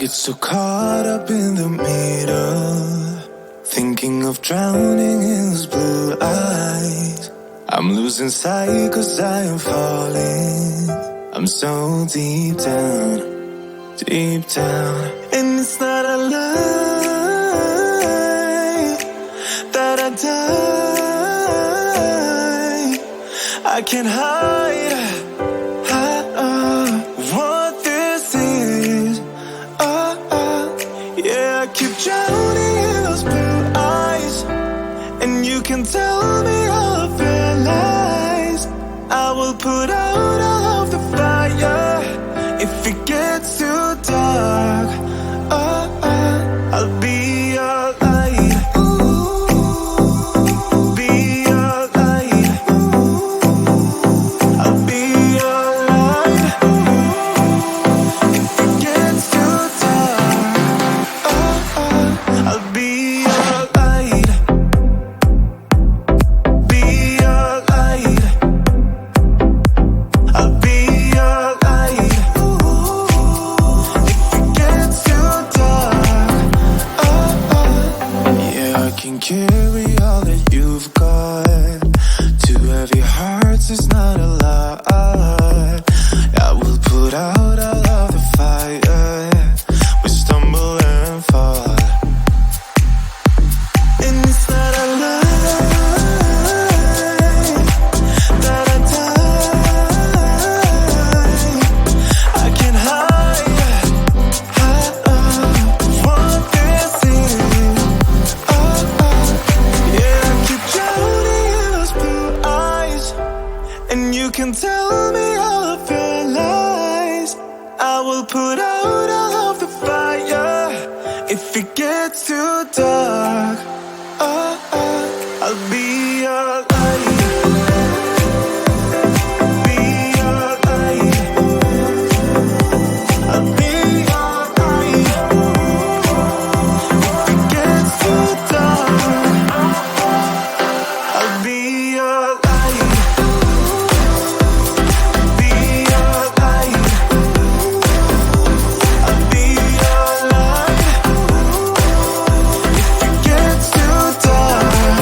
get so caught up in the middle, thinking of drowning in those blue eyes. I'm losing sight 'cause I am falling. I'm so deep down, deep down. And it's not a lie that I die. I can't hide what this is. Yeah, I keep drowning in those blue eyes, and you can tell me all of your lies. I will put out all of the fire if it gets too dark. I'll be your light. Be your light. I'll be your light. If it gets too dark, I'll be your light. Be your light. I'll be your light. If it gets too dark, yeah, I can carry all that you've got. Two heavy hearts is not a lot. I will put out all of the fire. We stumble and fall, and it's not a lie that I die. I can't hide what this is. Yeah, I keep drowning in those blue eyes, and you can tell me all of your lies. I will put out all of the fire if it gets too dark. I'll be your light. Be your light. I'll be your light. If it gets too dark, I'll be your light. Be your light. I'll be your light. If it gets too dark,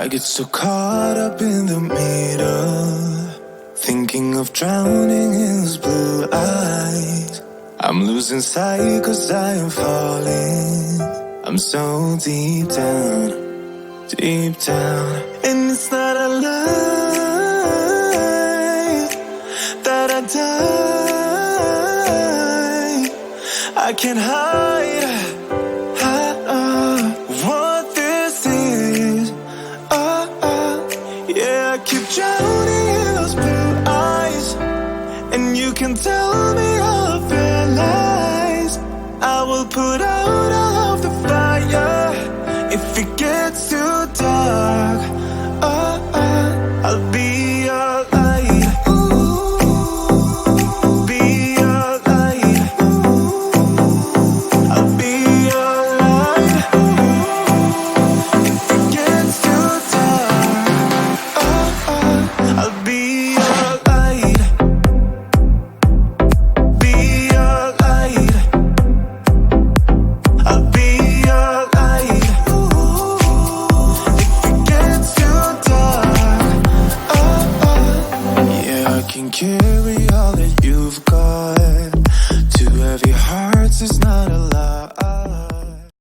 I get so caught up in the middle, thinking of drowning in those blue eyes. I'm losing sight 'cause I am falling. I'm so deep down, deep down. And it's not a lie that I die. I can't hide what this is. Yeah, I keep drowning in those blue eyes, and you can tell me all of your lies. I will put out all of the fire if it gets too dark. I'll be your light. Be your light. I'll be your light. If it gets too dark, I'll be your light. Be your light. I'll be your light. If it gets too dark, yeah, I can carry all that you've got. Two heavy hearts is not a lie.